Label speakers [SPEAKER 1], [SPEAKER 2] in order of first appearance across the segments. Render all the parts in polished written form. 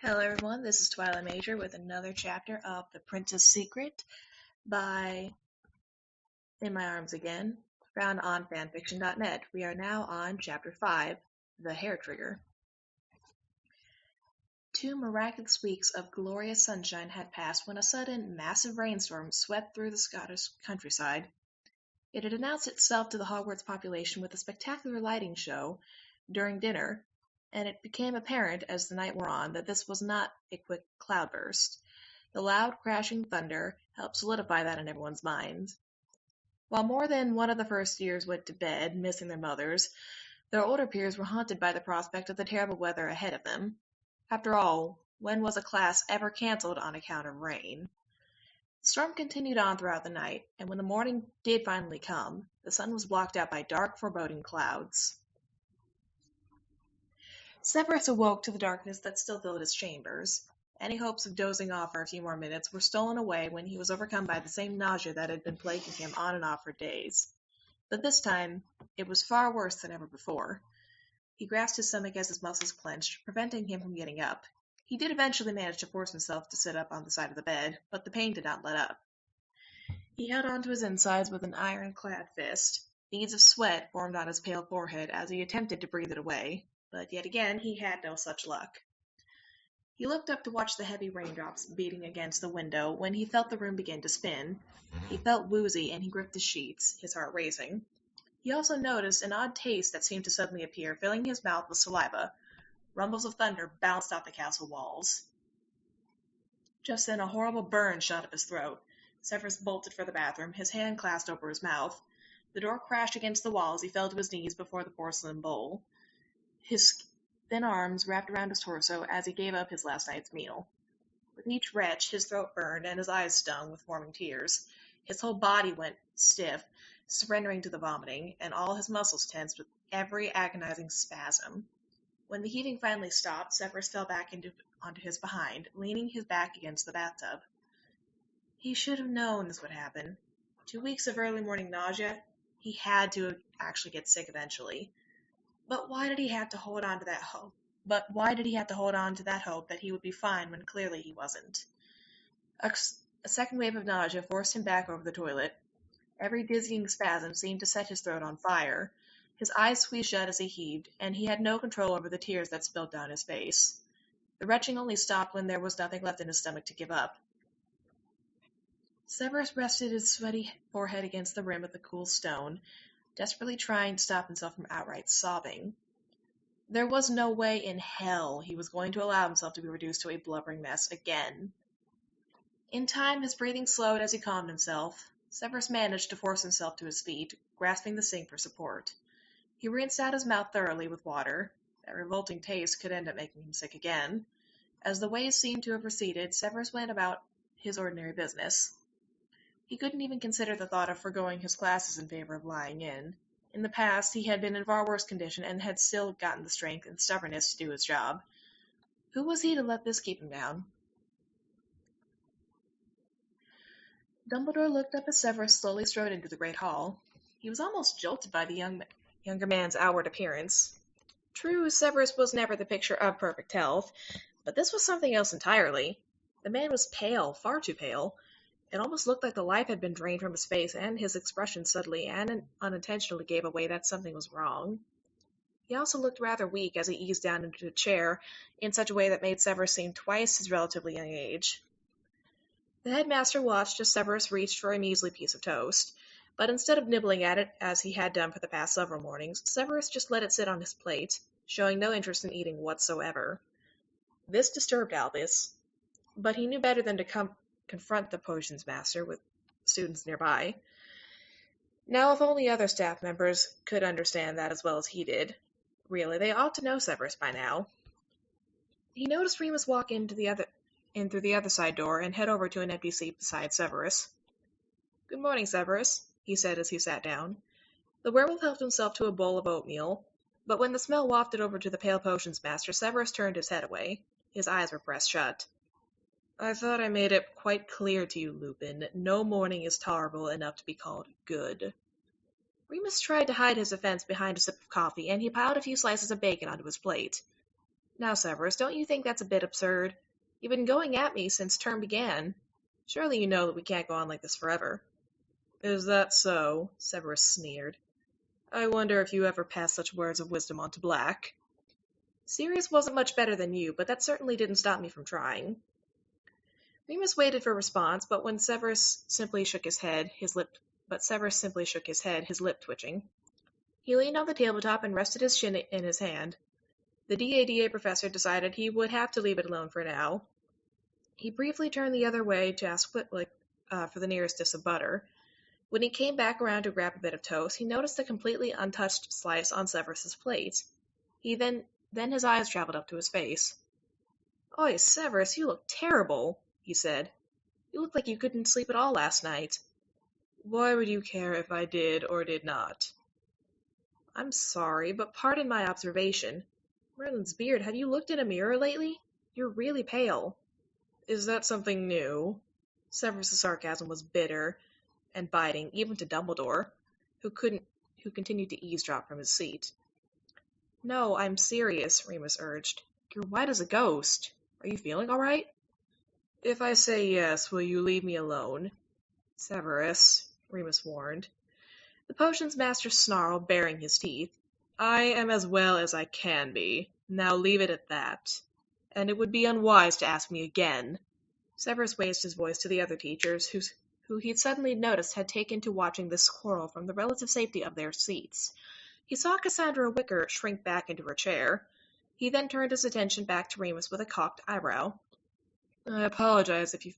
[SPEAKER 1] Hello everyone, this is Twilight Major with another chapter of The Prince's Secret by InMyArmsAgain, found on fanfiction.net. We are now on Chapter 5, The Hair Trigger. 2 miraculous weeks of glorious sunshine had passed when a sudden, massive rainstorm swept through the Scottish countryside. It had announced itself to the Hogwarts population with a spectacular lighting show during dinner, and it became apparent as the night wore on that this was not a quick cloudburst. The loud crashing thunder helped solidify that in everyone's minds. While more than one of the first years went to bed, missing their mothers, their older peers were haunted by the prospect of the terrible weather ahead of them. After all, when was a class ever cancelled on account of rain? The storm continued on throughout the night, and when the morning did finally come, the sun was blocked out by dark, foreboding clouds. Severus awoke to the darkness that still filled his chambers. Any hopes of dozing off for a few more minutes were stolen away when he was overcome by the same nausea that had been plaguing him on and off for days. But this time, it was far worse than ever before. He grasped his stomach as his muscles clenched, preventing him from getting up. He did eventually manage to force himself to sit up on the side of the bed, but the pain did not let up. He held on to his insides with an iron-clad fist. Beads of sweat formed on his pale forehead as he attempted to breathe it away, but yet again he had no such luck. He looked up to watch the heavy raindrops beating against the window when he felt the room begin to spin. He felt woozy and he gripped the sheets, his heart racing. He also noticed an odd taste that seemed to suddenly appear, filling his mouth with saliva. Rumbles of thunder bounced off the castle walls. Just then a horrible burn shot up his throat. Severus bolted for the bathroom, his hand clasped over his mouth. The door crashed against the wall as he fell to his knees before the porcelain bowl. His thin arms wrapped around his torso as he gave up his last night's meal. With each retch, his throat burned and his eyes stung with forming tears. His whole body went stiff, surrendering to the vomiting, and all his muscles tensed with every agonizing spasm. When the heaving finally stopped, Severus fell back onto his behind, leaning his back against the bathtub. He should have known this would happen. 2 weeks of early morning nausea. He had to actually get sick eventually. But why did he have to hold on to that hope? That he would be fine when clearly he wasn't? A second wave of nausea forced him back over the toilet. Every dizzying spasm seemed to set his throat on fire. His eyes squeezed shut as he heaved, and he had no control over the tears that spilled down his face. The retching only stopped when there was nothing left in his stomach to give up. Severus rested his sweaty forehead against the rim of the cool stone, desperately trying to stop himself from outright sobbing. There was no way in hell he was going to allow himself to be reduced to a blubbering mess again. In time, his breathing slowed as he calmed himself. Severus managed to force himself to his feet, grasping the sink for support. He rinsed out his mouth thoroughly with water. That revolting taste could end up making him sick again. As the waves seemed to have receded, Severus went about his ordinary business. He couldn't even consider the thought of foregoing his classes in favor of lying in. In the past, he had been in far worse condition and had still gotten the strength and stubbornness to do his job. Who was he to let this keep him down? Dumbledore looked up as Severus slowly strode into the great hall. He was almost jolted by the younger man's outward appearance. True, Severus was never the picture of perfect health, but this was something else entirely. The man was pale, far too pale. It almost looked like the life had been drained from his face, and his expression suddenly and unintentionally gave away that something was wrong. He also looked rather weak as he eased down into a chair in such a way that made Severus seem twice his relatively young age. The headmaster watched as Severus reached for a measly piece of toast, but instead of nibbling at it as he had done for the past several mornings, Severus just let it sit on his plate, showing no interest in eating whatsoever. This disturbed Albus, but he knew better than to confront the potions master with students nearby. Now, if only other staff members could understand that as well as he did. Really, they ought to know Severus by now. He noticed Remus walk in through the other side door and head over to an empty seat beside Severus. "Good morning, Severus," he said as he sat down. The werewolf helped himself to a bowl of oatmeal, but when the smell wafted over to the pale potions master, Severus turned his head away. His eyes were pressed shut. "I thought I made it quite clear to you, Lupin, no morning is tolerable enough to be called good." Remus tried to hide his offense behind a sip of coffee, and he piled a few slices of bacon onto his plate. Now, Severus, don't you think that's a bit absurd? You've been going at me since term began. Surely you know that we can't go on like this forever. Is that so? Severus sneered. I wonder if you ever pass such words of wisdom on to Black. Sirius wasn't much better than you, but that certainly didn't stop me from trying. Remus waited for a response, but Severus simply shook his head, his lip twitching. He leaned on the tabletop and rested his chin in his hand. The DADA professor decided he would have to leave it alone for now. He briefly turned the other way to ask Flitwick for the nearest dish of butter. When he came back around to grab a bit of toast, he noticed a completely untouched slice on Severus's plate. Then his eyes traveled up to his face. "Oi, Severus, you look terrible," he said. "You look like you couldn't sleep at all last night." "Why would you care if I did or did not?" "I'm sorry, but pardon my observation. Merlin's beard, have you looked in a mirror lately? You're really pale." "Is that something new?" Severus's sarcasm was bitter and biting, even to Dumbledore, who continued to eavesdrop from his seat. "No, I'm serious," Remus urged. "You're white as a ghost. Are you feeling all right?" "If I say yes, will you leave me alone?" "Severus," Remus warned. The potions master snarled, baring his teeth. "I am as well as I can be. Now leave it at that. And it would be unwise to ask me again." Severus raised his voice to the other teachers, who he'd suddenly noticed had taken to watching this quarrel from the relative safety of their seats. He saw Cassandra Wicker shrink back into her chair. He then turned his attention back to Remus with a cocked eyebrow. I apologize if you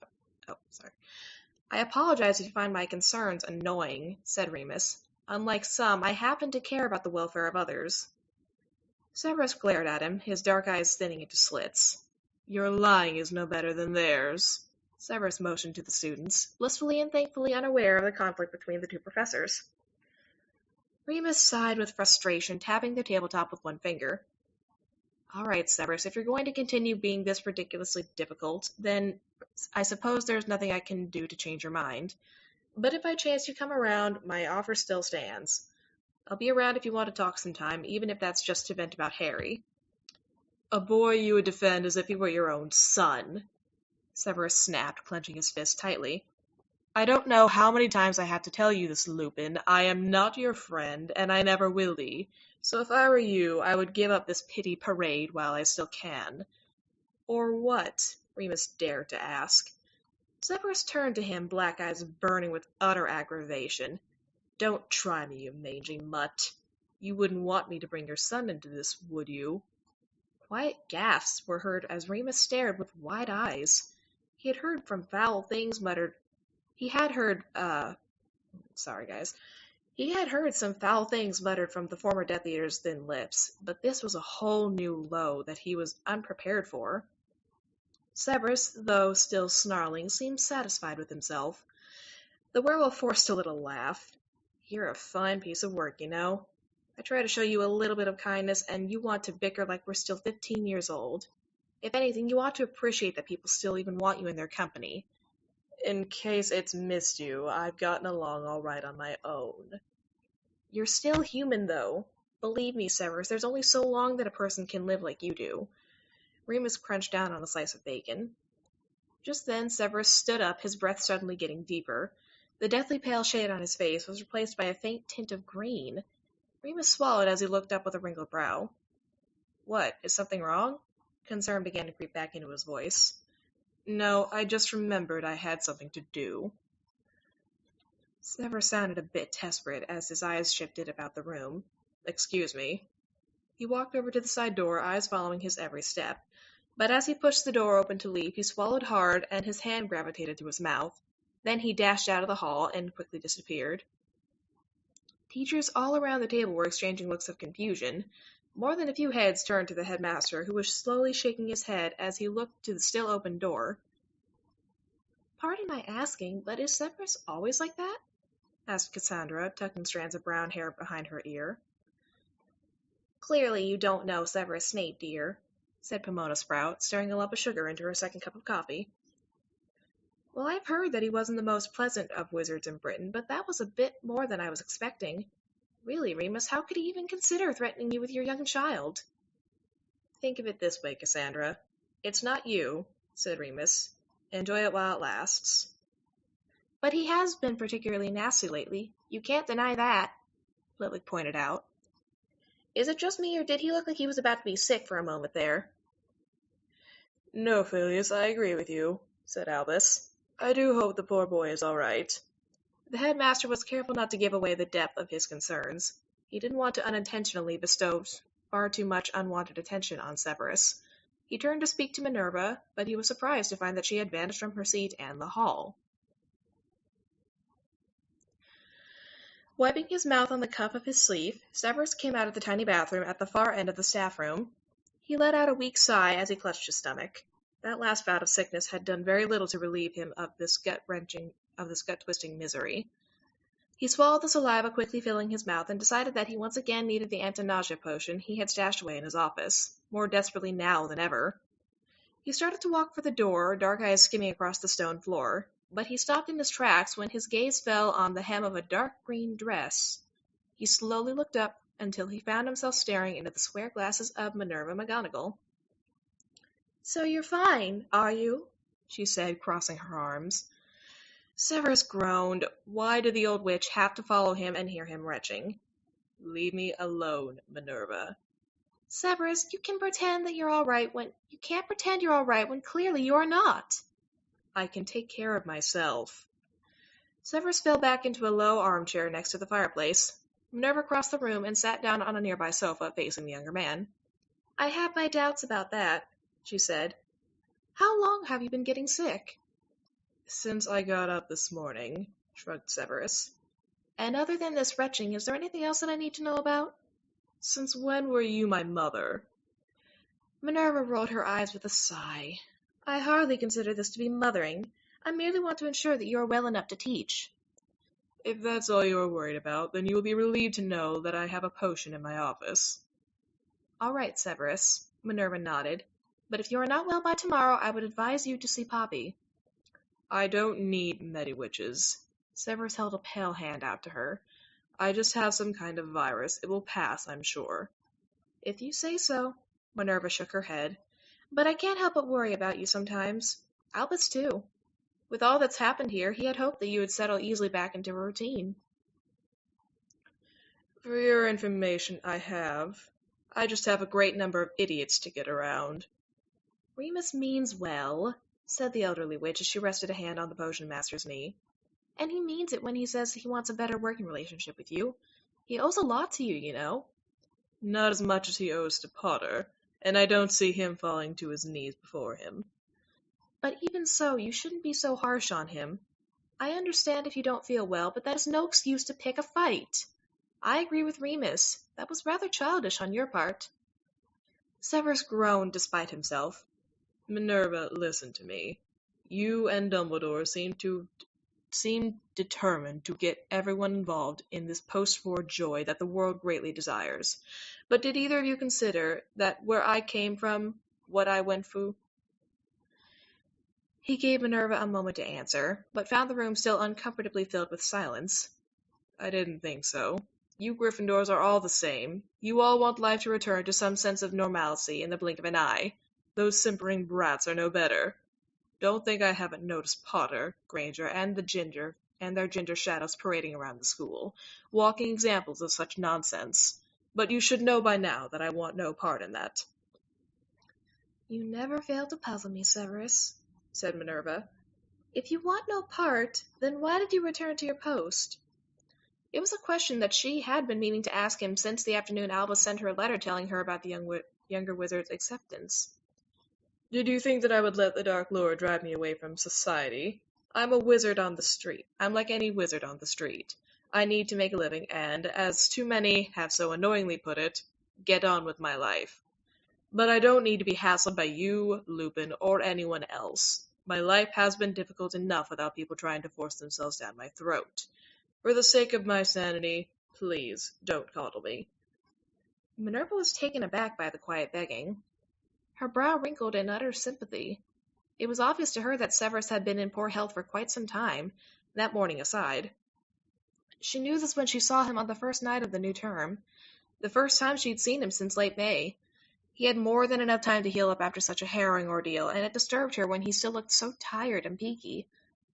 [SPEAKER 1] find my concerns annoying," said Remus. "Unlike some, I happen to care about the welfare of others." Severus glared at him, his dark eyes thinning into slits. "Your lying is no better than theirs." Severus motioned to the students, blissfully and thankfully unaware of the conflict between the two professors. Remus sighed with frustration, tapping the tabletop with one finger. "All right, Severus, if you're going to continue being this ridiculously difficult, then I suppose there's nothing I can do to change your mind. But if by chance you come around, my offer still stands. I'll be around if you want to talk sometime, even if that's just to vent about Harry." "A boy you would defend as if he were your own son," Severus snapped, clenching his fist tightly. "I don't know how many times I have to tell you this, Lupin. I am not your friend, and I never will be. So if I were you, I would give up this pity parade while I still can." "Or what?" Remus dared to ask. Severus turned to him, black eyes burning with utter aggravation. "Don't try me, you mangy mutt. You wouldn't want me to bring your son into this, would you?" Quiet gasps were heard as Remus stared with wide eyes. He had heard some foul things muttered from the former Death Eater's thin lips, but this was a whole new low that he was unprepared for. Severus, though still snarling, seemed satisfied with himself. The werewolf forced a little laugh. "You're a fine piece of work, you know. I try to show you a little bit of kindness, and you want to bicker like we're still 15 years old. If anything, you ought to appreciate that people still even want you in their company. In case it's missed you, I've gotten along all right on my own." "You're still human, though. Believe me, Severus, there's only so long that a person can live like you do." Remus crunched down on a slice of bacon. Just then Severus stood up, his breath suddenly getting deeper. The deathly pale shade on his face was replaced by a faint tint of green. Remus swallowed as he looked up with a wrinkled brow. "What, is something wrong?" Concern began to creep back into his voice. "No, I just remembered I had something to do." Severus sounded a bit desperate as his eyes shifted about the room. "Excuse me." He walked over to the side door, eyes following his every step. But as he pushed the door open to leave, he swallowed hard and his hand gravitated to his mouth. Then he dashed out of the hall and quickly disappeared. Teachers all around the table were exchanging looks of confusion. More than a few heads turned to the headmaster, who was slowly shaking his head as he looked to the still open door. "Pardon my asking, but is Severus always like that?" asked Cassandra, tucking strands of brown hair behind her ear. "Clearly you don't know Severus Snape, dear," said Pomona Sprout, stirring a lump of sugar into her second cup of coffee. "Well, I've heard that he wasn't the most pleasant of wizards in Britain, but that was a bit more than I was expecting. Really, Remus, how could he even consider threatening you with your young child?" Think of it this way, Cassandra. It's not you, said Remus. Enjoy it while it lasts. But he has been particularly nasty lately. You can't deny that, Flitwick pointed out. Is it just me, or did he look like he was about to be sick for a moment there? No, Phileas, I agree with you, said Albus. I do hope the poor boy is all right. The headmaster was careful not to give away the depth of his concerns. He didn't want to unintentionally bestow far too much unwanted attention on Severus. He turned to speak to Minerva, but he was surprised to find that she had vanished from her seat and the hall. Wiping his mouth on the cuff of his sleeve, Severus came out of the tiny bathroom at the far end of the staff room. He let out a weak sigh as he clutched his stomach. That last bout of sickness had done very little to relieve him of this gut-twisting misery. He swallowed the saliva quickly filling his mouth and decided that he once again needed the anti-nausea potion he had stashed away in his office, more desperately now than ever. He started to walk for the door, dark eyes skimming across the stone floor, but he stopped in his tracks when his gaze fell on the hem of a dark green dress. He slowly looked up until he found himself staring into the square glasses of Minerva McGonagall. "So you're fine, are you?" she said, crossing her arms. Severus groaned. Why did the old witch have to follow him and hear him retching? "Leave me alone, Minerva." "Severus, you can't pretend you're all right when clearly you're not." "I can take care of myself." Severus fell back into a low armchair next to the fireplace. Minerva crossed the room and sat down on a nearby sofa facing the younger man. "I have my doubts about that," she said. "How long have you been getting sick?" "Since I got up this morning," shrugged Severus. "And other than this retching, is there anything else that I need to know about?" "Since when were you my mother?" Minerva rolled her eyes with a sigh. "I hardly consider this to be mothering. I merely want to ensure that you are well enough to teach." "If that's all you are worried about, then you will be relieved to know that I have a potion in my office." "All right, Severus," Minerva nodded. "But if you are not well by tomorrow, I would advise you to see Poppy." "I don't need mediwitches." Severus held a pale hand out to her. "I just have some kind of virus. It will pass, I'm sure." "If you say so." Minerva shook her head. "But I can't help but worry about you sometimes. Albus, too. With all that's happened here, he had hoped that you would settle easily back into a routine." "For your information, I have. I just have a great number of idiots to get around." "Remus means well," said the elderly witch as she rested a hand on the potion master's knee. "And he means it when he says he wants a better working relationship with you. He owes a lot to you, you know." "Not as much as he owes to Potter, and I don't see him falling to his knees before him." "But even so, you shouldn't be so harsh on him. I understand if you don't feel well, but that is no excuse to pick a fight. I agree with Remus. That was rather childish on your part." Severus groaned despite himself. "Minerva, listen to me. You and Dumbledore seem determined to get everyone involved in this post-war joy that the world greatly desires. But did either of you consider that where I came from, what I went through?" He gave Minerva a moment to answer, but found the room still uncomfortably filled with silence. "I didn't think so. You Gryffindors are all the same. You all want life to return to some sense of normalcy in the blink of an eye. Those simpering brats are no better. Don't think I haven't noticed Potter, Granger, and their ginger shadows parading around the school, walking examples of such nonsense. But you should know by now that I want no part in that." "You never fail to puzzle me, Severus," said Minerva. "If you want no part, then why did you return to your post?" It was a question that she had been meaning to ask him since the afternoon Albus sent her a letter telling her about the younger wizard's acceptance. "Did you think that I would let the Dark Lord drive me away from society? I'm a wizard on the street. I'm like any wizard on the street. I need to make a living and, as too many have so annoyingly put it, get on with my life. But I don't need to be hassled by you, Lupin, or anyone else. My life has been difficult enough without people trying to force themselves down my throat. For the sake of my sanity, please don't coddle me." Minerva was taken aback by the quiet begging. Her brow wrinkled in utter sympathy. It was obvious to her that Severus had been in poor health for quite some time, that morning aside. She knew this when she saw him on the first night of the new term, the first time she had seen him since late May. He had more than enough time to heal up after such a harrowing ordeal, and it disturbed her when he still looked so tired and peaky.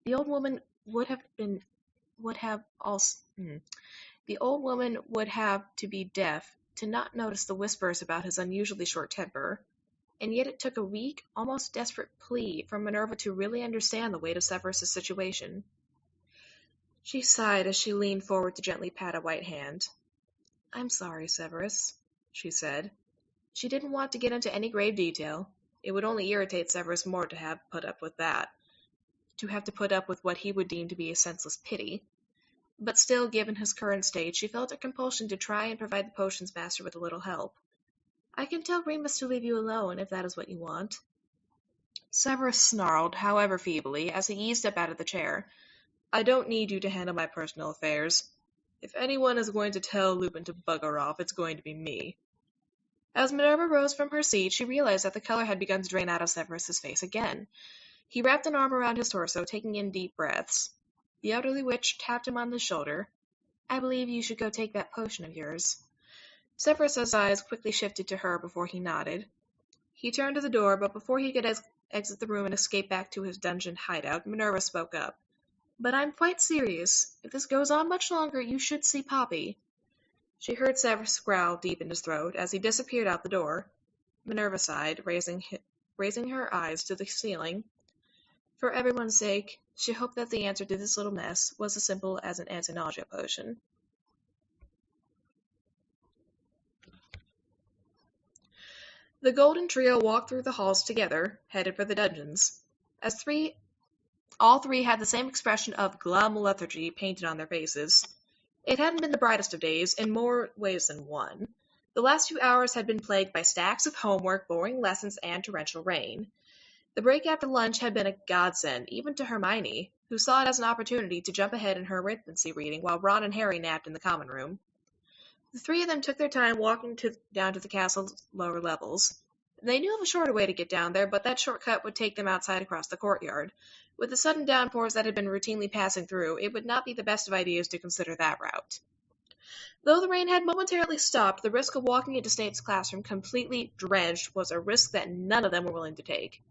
[SPEAKER 1] The old woman would have to be deaf to not notice the whispers about his unusually short temper, and yet it took a weak, almost desperate plea from Minerva to really understand the weight of Severus's situation. She sighed as she leaned forward to gently pat a white hand. "I'm sorry, Severus," she said. She didn't want to get into any grave detail. It would only irritate Severus more to have put up with that, to have to put up with what he would deem to be a senseless pity. But still, given his current state, she felt a compulsion to try and provide the potions master with a little help. "I can tell Remus to leave you alone, if that is what you want." Severus snarled, however feebly, as he eased up out of the chair. "I don't need you to handle my personal affairs. If anyone is going to tell Lupin to bugger off, it's going to be me." As Minerva rose from her seat, she realized that the color had begun to drain out of Severus's face again. He wrapped an arm around his torso, taking in deep breaths. The elderly witch tapped him on the shoulder. "I believe you should go take that potion of yours." Severus's eyes quickly shifted to her before he nodded. He turned to the door, but before he could exit the room and escape back to his dungeon hideout, Minerva spoke up. "But I'm quite serious. If this goes on much longer, you should see Poppy." She heard Severus growl deep in his throat as he disappeared out the door. Minerva sighed, raising her eyes to the ceiling. For everyone's sake, she hoped that the answer to this little mess was as simple as an anti-nausea potion. The golden trio walked through the halls together, headed for the dungeons. All three had the same expression of glum lethargy painted on their faces. It hadn't been the brightest of days, in more ways than one. The last few hours had been plagued by stacks of homework, boring lessons, and torrential rain. The break after lunch had been a godsend, even to Hermione, who saw it as an opportunity to jump ahead in her arithmancy reading while Ron and Harry napped in the common room. The three of them took their time walking down to the castle's lower levels. They knew of a shorter way to get down there, but that shortcut would take them outside across the courtyard. With the sudden downpours that had been routinely passing through, it would not be the best of ideas to consider that route. Though the rain had momentarily stopped, the risk of walking into Snape's classroom completely drenched was a risk that none of them were willing to take.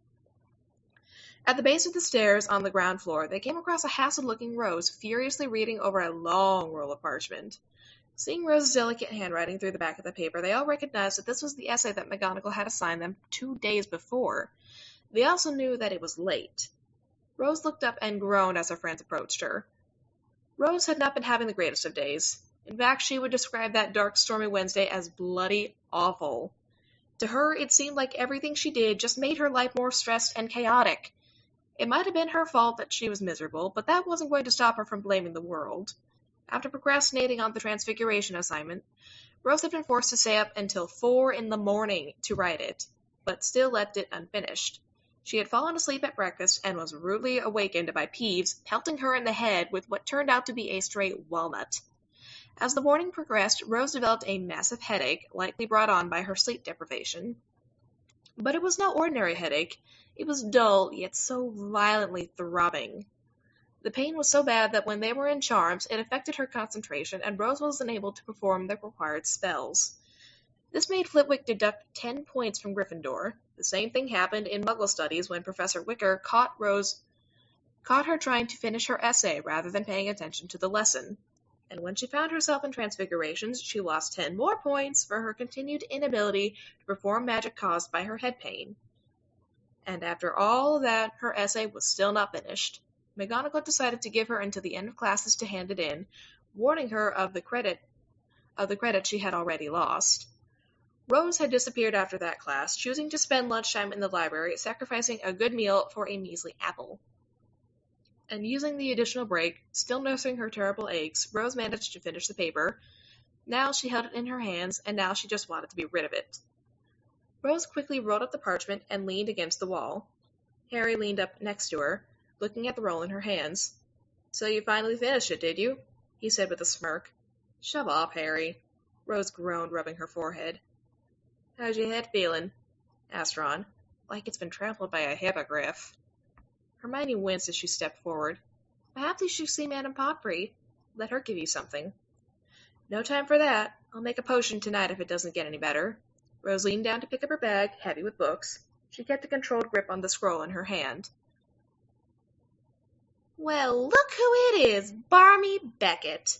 [SPEAKER 1] At the base of the stairs on the ground floor, they came across a hassled-looking Rose, furiously reading over a long roll of parchment. Seeing Rose's delicate handwriting through the back of the paper, they all recognized that this was the essay that McGonagall had assigned them 2 days before. They also knew that it was late. Rose looked up and groaned as her friends approached her. Rose had not been having the greatest of days. In fact, she would describe that dark, stormy Wednesday as bloody awful. To her, it seemed like everything she did just made her life more stressed and chaotic. It might have been her fault that she was miserable, but that wasn't going to stop her from blaming the world. After procrastinating on the Transfiguration assignment, Rose had been forced to stay up until 4 a.m. to write it, but still left it unfinished. She had fallen asleep at breakfast and was rudely awakened by Peeves pelting her in the head with what turned out to be a stray walnut. As the morning progressed, Rose developed a massive headache, likely brought on by her sleep deprivation. But it was no ordinary headache. It was dull, yet so violently throbbing. The pain was so bad that when they were in charms, it affected her concentration, and Rose was unable to perform the required spells. This made Flitwick deduct 10 points from Gryffindor. The same thing happened in Muggle studies when Professor Wicker caught her trying to finish her essay rather than paying attention to the lesson. And when she found herself in Transfigurations, she lost 10 more points for her continued inability to perform magic caused by her head pain. And after all of that, her essay was still not finished. McGonagall decided to give her until the end of classes to hand it in, warning her of the credit she had already lost. Rose had disappeared after that class, choosing to spend lunchtime in the library, sacrificing a good meal for a measly apple. And using the additional break, still nursing her terrible aches, Rose managed to finish the paper. Now she held it in her hands, and now she just wanted to be rid of it. Rose quickly rolled up the parchment and leaned against the wall. Harry leaned up next to her, looking at the roll in her hands. "So you finally finished it, did you?" he said with a smirk. "Shove off, Harry." Rose groaned, rubbing her forehead. "How's your head feeling?" asked Ron. "Like it's been trampled by a hippogriff." Hermione winced as she stepped forward. "Perhaps you should see Madame Pomfrey. Let her give you something." "No time for that. I'll make a potion tonight if it doesn't get any better." Rose leaned down to pick up her bag, heavy with books. She kept a controlled grip on the scroll in her hand. Well, look who it is! Barmy Beckett!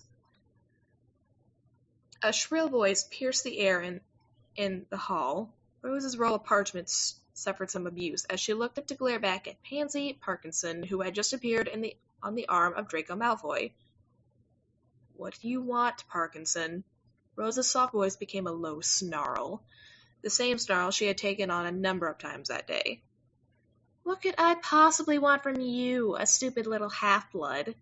[SPEAKER 1] A shrill voice pierced the air in the hall. Rose's roll of parchments suffered some abuse as she looked up to glare back at Pansy Parkinson, who had just appeared on the arm of Draco Malfoy. What do you want, Parkinson? Rose's soft voice became a low snarl, the same snarl she had taken on a number of times that day. What could I possibly want from you, a stupid little half-blood?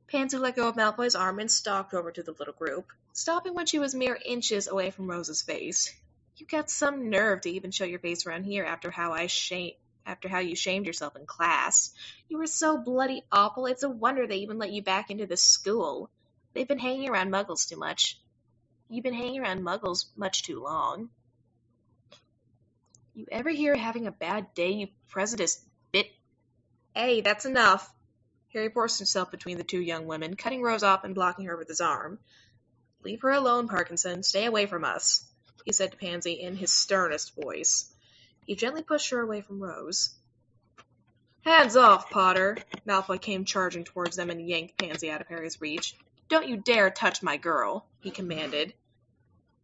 [SPEAKER 1] Pansy let go of Malfoy's arm and stalked over to the little group, stopping when she was mere inches away from Rose's face. You've got some nerve to even show your face around here after how you shamed yourself in class. You were so bloody awful, it's a wonder they even let you back into this school. They've been hanging around Muggles too much. You've been hanging around Muggles much too long. You ever hear having a bad day, you prejudiced bit? Hey, that's enough. Harry forced himself between the two young women, cutting Rose off and blocking her with his arm. Leave her alone, Parkinson. Stay away from us, he said to Pansy in his sternest voice. He gently pushed her away from Rose. Hands off, Potter! Malfoy came charging towards them and yanked Pansy out of Harry's reach. Don't you dare touch my girl, he commanded.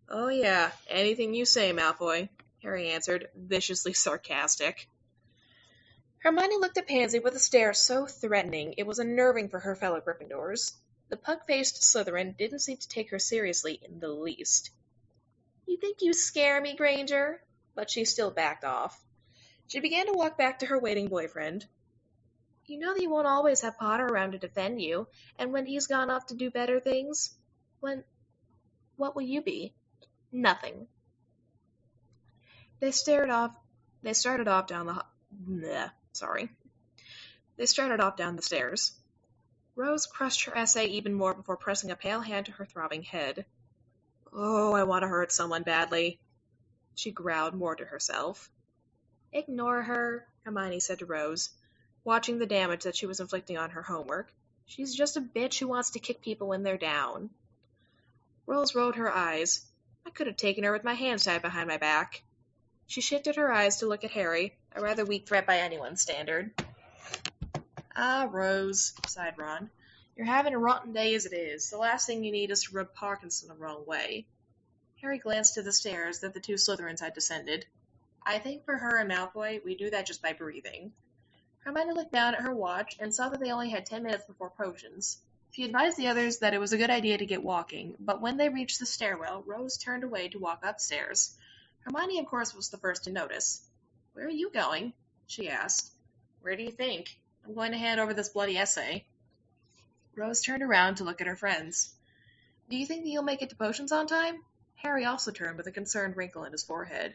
[SPEAKER 1] Oh yeah, anything you say, Malfoy, Harry answered, viciously sarcastic. Hermione looked at Pansy with a stare so threatening it was unnerving for her fellow Gryffindors. The pug-faced Slytherin didn't seem to take her seriously in the least. You think you scare me, Granger? But she still backed off. She began to walk back to her waiting boyfriend. You know that you won't always have Potter around to defend you, and when he's gone off to do better things, what will you be? Nothing. They started off down the stairs. Rose crushed her essay even more before pressing a pale hand to her throbbing head. Oh, I want to hurt someone badly, she growled more to herself. Ignore her, Hermione said to Rose, watching the damage that she was inflicting on her homework. She's just a bitch who wants to kick people when they're down. Rose rolled her eyes. I could have taken her with my hands tied behind my back. She shifted her eyes to look at Harry, a rather weak threat by anyone's standard. Ah, Rose, sighed Ron. You're having a rotten day as it is. The last thing you need is to rub Parkinson the wrong way. Harry glanced to the stairs that the two Slytherins had descended. I think for her and Malfoy, we do that just by breathing. Hermione looked down at her watch and saw that they only had 10 minutes before potions. She advised the others that it was a good idea to get walking, but when they reached the stairwell, Rose turned away to walk upstairs. Hermione, of course, was the first to notice. Where are you going? She asked. Where do you think? I'm going to hand over this bloody essay. Rose turned around to look at her friends. Do you think that you'll make it to potions on time? Harry also turned with a concerned wrinkle in his forehead.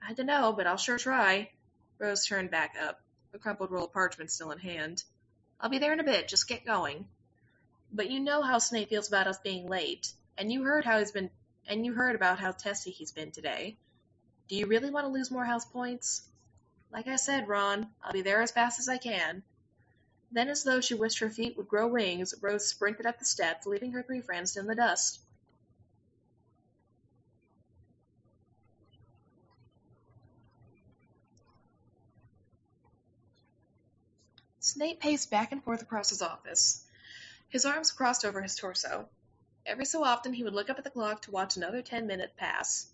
[SPEAKER 1] I dunno, but I'll sure try. Rose turned back up, the crumpled roll of parchment still in hand. I'll be there in a bit, just get going. But you know how Snape feels about us being late, and you heard about how testy he's been today. Do you really want to lose more house points? Like I said, Ron, I'll be there as fast as I can. Then, as though she wished her feet would grow wings, Rose sprinted up the steps, leaving her three friends in the dust. Snape paced back and forth across his office, his arms crossed over his torso. Every so often he would look up at the clock to watch another 10-minute pass.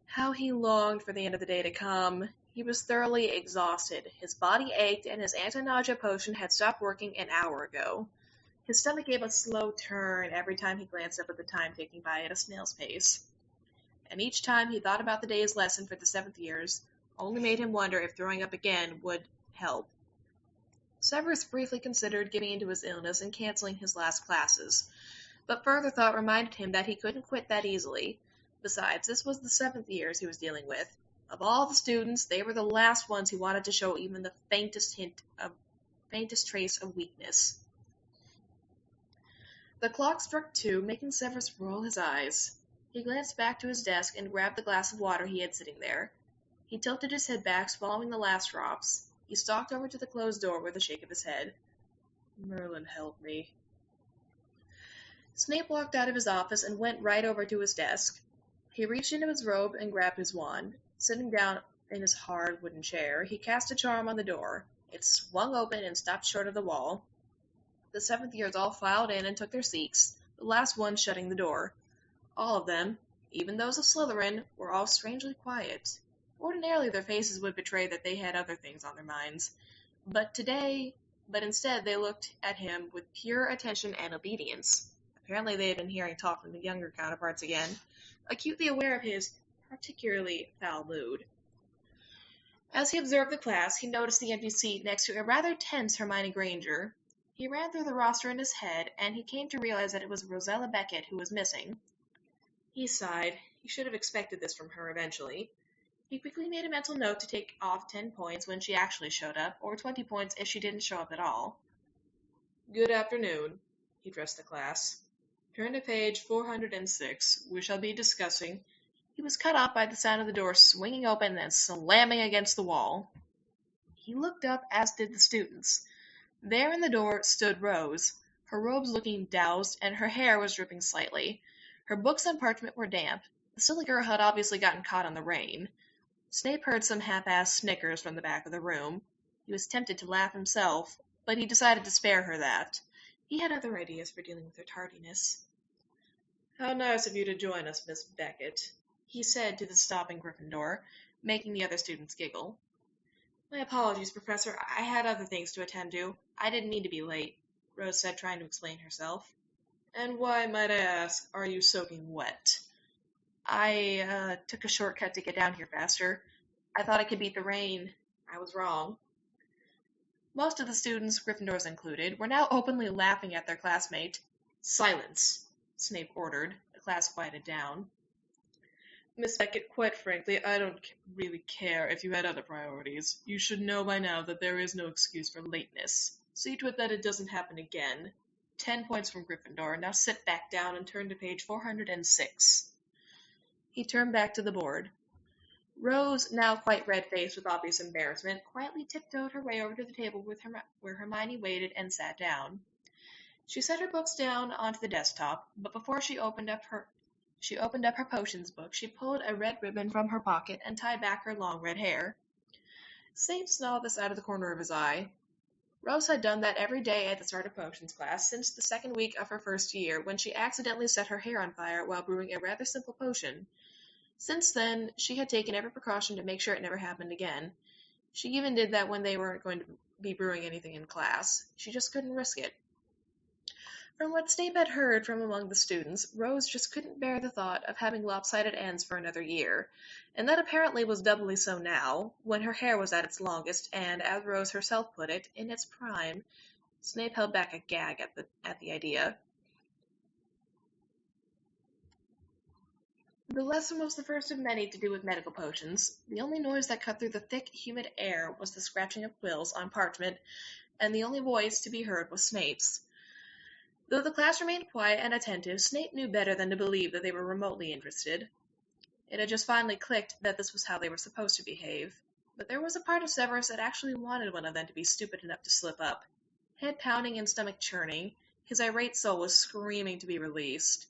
[SPEAKER 1] How he longed for the end of the day to come. He was thoroughly exhausted. His body ached, and his anti-nausea potion had stopped working an hour ago. His stomach gave a slow turn every time he glanced up at the time ticking by at a snail's pace. And each time he thought about the day's lesson for the 7th years, only made him wonder if throwing up again would help. Severus briefly considered giving into his illness and canceling his last classes, but further thought reminded him that he couldn't quit that easily. Besides, this was the 7th years he was dealing with. Of all the students, they were the last ones who wanted to show even the faintest trace of weakness. The clock struck 2, making Severus roll his eyes. He glanced back to his desk and grabbed the glass of water he had sitting there. He tilted his head back, swallowing the last drops. He stalked over to the closed door with a shake of his head. Merlin, help me. Snape walked out of his office and went right over to his desk. He reached into his robe and grabbed his wand. Sitting down in his hard wooden chair, he cast a charm on the door. It swung open and stopped short of the wall. The seventh years all filed in and took their seats, the last one shutting the door. All of them, even those of Slytherin, were all strangely quiet. Ordinarily their faces would betray that they had other things on their minds. But instead they looked at him with pure attention and obedience. Apparently they had been hearing talk from the younger counterparts again, acutely aware of his particularly foul mood. As he observed the class, he noticed the empty seat next to a rather tense Hermione Granger. He ran through the roster in his head, and he came to realize that it was Rosella Beckett who was missing. He sighed. He should have expected this from her eventually. He quickly made a mental note to take off 10 points when she actually showed up, or 20 points if she didn't show up at all. Good afternoon, he addressed the class. Turn to page 406. We shall be discussing. He was cut off by the sound of the door swinging open and slamming against the wall. He looked up, as did the students. There in the door stood Rose, her robes looking doused, and her hair was dripping slightly. Her books and parchment were damp. The silly girl had obviously gotten caught in the rain. Snape heard some half-assed snickers from the back of the room. He was tempted to laugh himself, but he decided to spare her that. He had other ideas for dealing with her tardiness. How nice of you to join us, Miss Beckett, he said to the stopping Gryffindor, making the other students giggle. My apologies, Professor. I had other things to attend to. I didn't mean to be late, Rose said, trying to explain herself. And why, might I ask, are you soaking wet? I took a shortcut to get down here faster. I thought I could beat the rain. I was wrong. Most of the students, Gryffindors included, were now openly laughing at their classmate. Silence, Snape ordered. The class quieted down. Miss Beckett, quite frankly, I don't really care if you had other priorities. You should know by now that there is no excuse for lateness. See to it that it doesn't happen again. 10 points from Gryffindor. Now sit back down and turn to page 406. He turned back to the board. Rose, now quite red-faced with obvious embarrassment, quietly tiptoed her way over to the table where Hermione waited and sat down. She set her books down onto the desktop, but before she opened up her potions book, she pulled a red ribbon from her pocket and tied back her long red hair. Snape saw this out of the corner of his eye. Rose had done that every day at the start of potions class since the second week of her first year, when she accidentally set her hair on fire while brewing a rather simple potion. Since then, she had taken every precaution to make sure it never happened again. She even did that when they weren't going to be brewing anything in class. She just couldn't risk it. From what Snape had heard from among the students, Rose just couldn't bear the thought of having lopsided ends for another year, and that apparently was doubly so now, when her hair was at its longest and, as Rose herself put it, in its prime. Snape held back a gag at the idea. The lesson was the first of many to do with medical potions. The only noise that cut through the thick, humid air was the scratching of quills on parchment, and the only voice to be heard was Snape's. Though the class remained quiet and attentive, Snape knew better than to believe that they were remotely interested. It had just finally clicked that this was how they were supposed to behave. But there was a part of Severus that actually wanted one of them to be stupid enough to slip up. Head pounding and stomach churning, his irate soul was screaming to be released.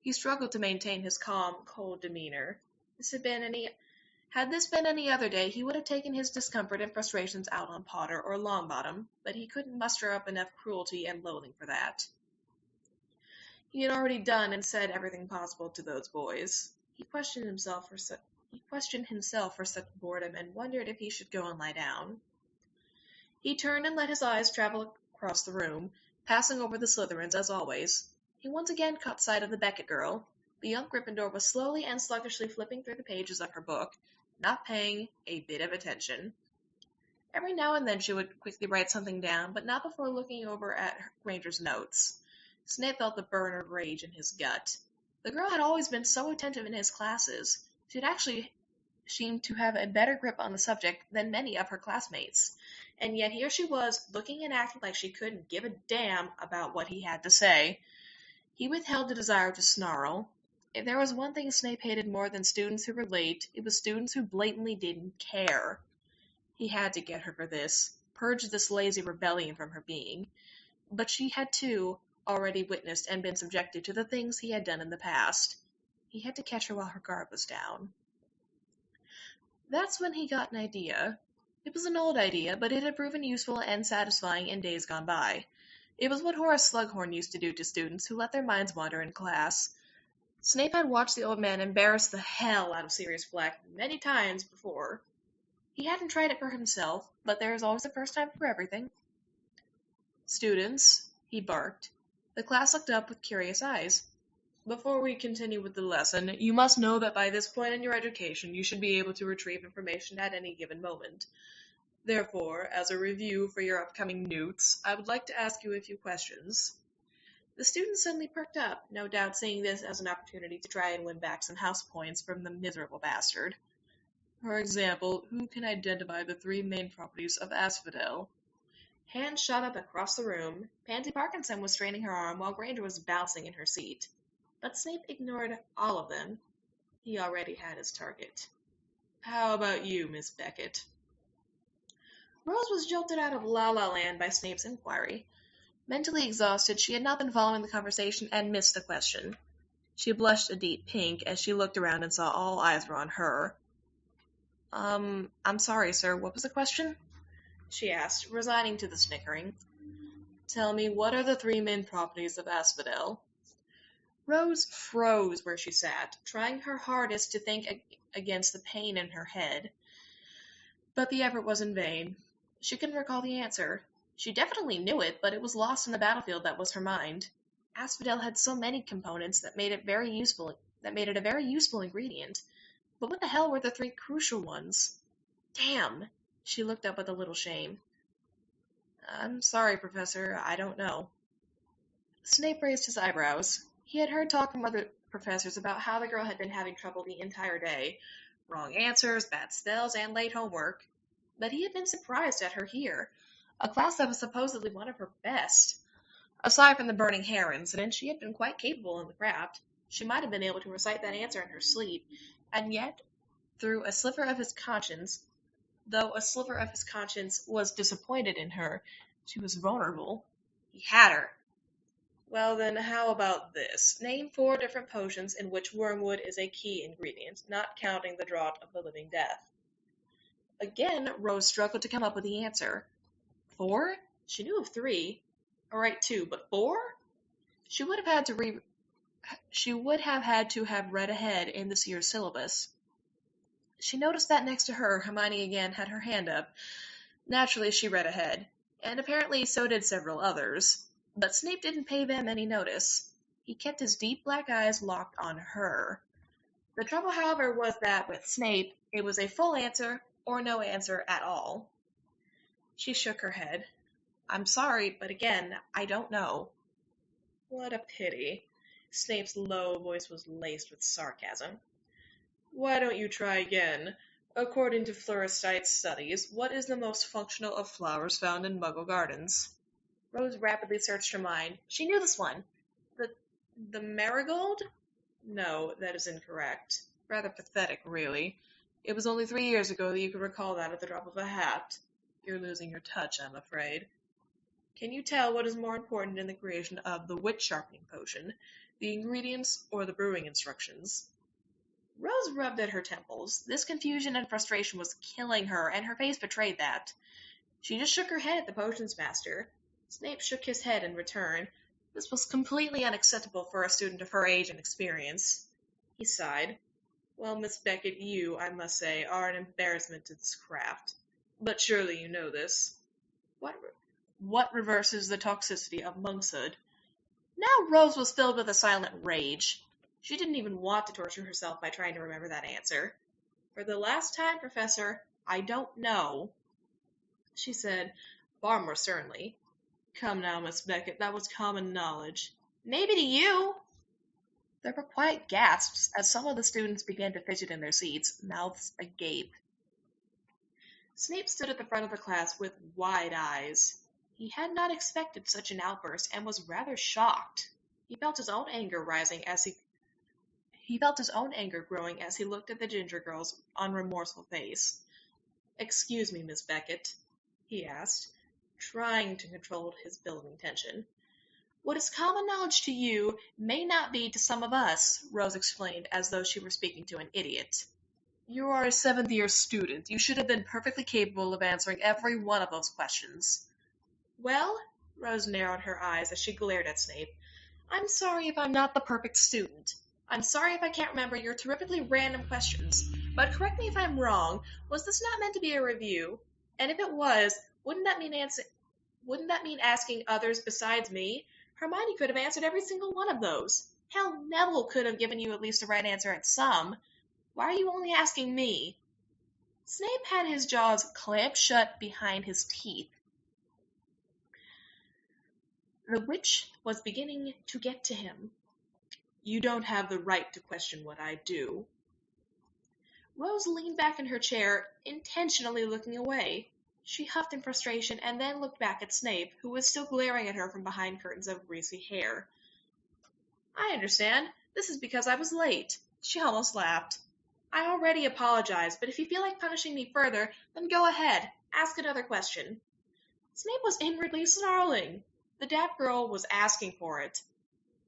[SPEAKER 1] He struggled to maintain his calm, cold demeanor. Had this been any other day, he would have taken his discomfort and frustrations out on Potter or Longbottom, but he couldn't muster up enough cruelty and loathing for that. He had already done and said everything possible to those boys. He questioned himself for such boredom and wondered if he should go and lie down. He turned and let his eyes travel across the room, passing over the Slytherins as always. He once again caught sight of the Beckett girl. The young Gryffindor was slowly and sluggishly flipping through the pages of her book, not paying a bit of attention. Every now and then she would quickly write something down, but not before looking over at Granger's notes. Snape felt the burn of rage in his gut. The girl had always been so attentive in his classes. She had actually seemed to have a better grip on the subject than many of her classmates. And yet here she was, looking and acting like she couldn't give a damn about what he had to say. He withheld the desire to snarl. If there was one thing Snape hated more than students who were late, it was students who blatantly didn't care. He had to get her for this, purge this lazy rebellion from her being. But she had, too, already witnessed and been subjected to the things he had done in the past. He had to catch her while her guard was down. That's when he got an idea. It was an old idea, but it had proven useful and satisfying in days gone by. It was what Horace Slughorn used to do to students who let their minds wander in class. Snape had watched the old man embarrass the hell out of Sirius Black many times before. He hadn't tried it for himself, but there is always a first time for everything. "Students," he barked. The class looked up with curious eyes. "Before we continue with the lesson, you must know that by this point in your education you should be able to retrieve information at any given moment. Therefore, as a review for your upcoming newts, I would like to ask you a few questions." The students suddenly perked up, no doubt seeing this as an opportunity to try and win back some house points from the miserable bastard. "For example, who can identify the 3 main properties of asphodel?" Hands shot up across the room. Pansy Parkinson was straining her arm while Granger was bouncing in her seat. But Snape ignored all of them. He already had his target. "How about you, Miss Beckett?" Rose was jolted out of La-La Land by Snape's inquiry. Mentally exhausted, she had not been following the conversation and missed the question. She blushed a deep pink as she looked around and saw all eyes were on her. I'm sorry, sir, what was the question?" she asked, resigning to the snickering. "Tell me, what are the 3 main properties of asphodel?" Rose froze where she sat, trying her hardest to think against the pain in her head. But the effort was in vain. She couldn't recall the answer. She definitely knew it, but it was lost in the battlefield that was her mind. Asphodel had so many components that made it a very useful ingredient. But what the hell were the 3 crucial ones? Damn! She looked up with a little shame. "I'm sorry, Professor, I don't know." Snape raised his eyebrows. He had heard talk from other professors about how the girl had been having trouble the entire day. Wrong answers, bad spells, and late homework. But he had been surprised at her here. A class that was supposedly one of her best. Aside from the burning hair incident, she had been quite capable in the craft. She might have been able to recite that answer in her sleep. And yet, though a sliver of his conscience was disappointed in her, she was vulnerable. He had her. "Well then, how about this? Name 4 different potions in which wormwood is a key ingredient, not counting the draught of the living death." Again, Rose struggled to come up with the answer. 4? She knew of 3. Alright, 2, but 4? She would have had to have read ahead in this year's syllabus. She noticed that next to her, Hermione again had her hand up. Naturally, she read ahead, and apparently so did several others. But Snape didn't pay them any notice. He kept his deep black eyes locked on her. The trouble, however, was that with Snape, it was a full answer or no answer at all. She shook her head. "I'm sorry, but again, I don't know." "What a pity." Snape's low voice was laced with sarcasm. "Why don't you try again? According to Floristite studies, what is the most functional of flowers found in Muggle gardens?" Rose rapidly searched her mind. She knew this one. The marigold? No, that is incorrect. Rather pathetic, really. It was only 3 years ago that you could recall that at the drop of a hat. You're losing your touch, I'm afraid. Can you tell what is more important in the creation of the wit-sharpening potion, the ingredients or the brewing instructions? Rose rubbed at her temples. This confusion and frustration was killing her, and her face betrayed that. She just shook her head at the potions master. Snape shook his head in return. This was completely unacceptable for a student of her age and experience. He sighed. "Well, Miss Beckett, you, I must say, are an embarrassment to this craft. But surely you know this. What reverses the toxicity of monkshood?" Now Rose was filled with a silent rage. She didn't even want to torture herself by trying to remember that answer. "For the last time, Professor, I don't know," she said, far more sternly. "Come now, Miss Beckett, that was common knowledge." "Maybe to you." There were quiet gasps as some of the students began to fidget in their seats, mouths agape. Snape stood at the front of the class with wide eyes. He had not expected such an outburst and was rather shocked. He felt his own anger growing as he looked at the ginger girl's unremorseful face. "Excuse me, Miss Beckett," he asked, trying to control his building tension. What is common knowledge to you may not be to some of us, Rose explained as though she were speaking to an idiot. You are a 7th-year student. You should have been perfectly capable of answering every one of those questions. Well, Rose narrowed her eyes as she glared at Snape, I'm sorry if I'm not the perfect student. I'm sorry if I can't remember your terrifically random questions. But correct me if I'm wrong, was this not meant to be a review? And if it was, wouldn't that mean asking others besides me? Hermione could have answered every single one of those. Hell, Neville could have given you at least a right answer at some. Why are you only asking me? Snape had his jaws clamped shut behind his teeth. The witch was beginning to get to him. You don't have the right to question what I do. Rose leaned back in her chair, intentionally looking away. She huffed in frustration and then looked back at Snape, who was still glaring at her from behind curtains of greasy hair. I understand. This is because I was late. She almost laughed. I already apologized, but if you feel like punishing me further, then go ahead. Ask another question. Snape was inwardly snarling. The daft girl was asking for it.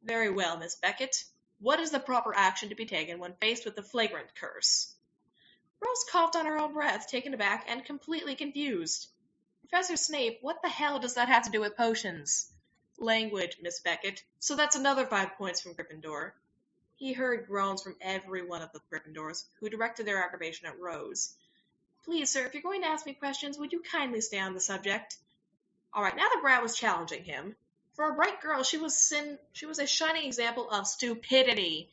[SPEAKER 1] Very well, Miss Beckett. What is the proper action to be taken when faced with the flagrant curse? Rose coughed on her own breath, taken aback and completely confused. Professor Snape, what the hell does that have to do with potions? Language, Miss Beckett. So that's another 5 points from Gryffindor. He heard groans from every one of the Gryffindors, who directed their aggravation at Rose. Please, sir, if you're going to ask me questions, would you kindly stay on the subject? All right, now the brat was challenging him. For a bright girl, she was a shining example of stupidity.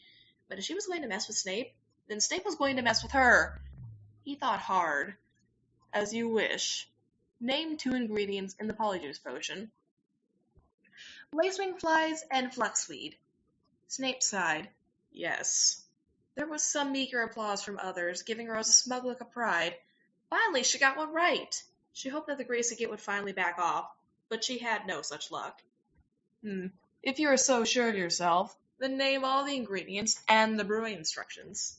[SPEAKER 1] But if she was going to mess with Snape, then Snape was going to mess with her. He thought hard. As you wish. Name 2 ingredients in the polyjuice potion. Lacewing flies and flaxweed. Snape sighed. Yes. There was some meager applause from others, giving Rose a smug look of pride. Finally, she got one right. She hoped that the greasy git would finally back off, but she had no such luck. If you are so sure of yourself, then name all the ingredients and the brewing instructions.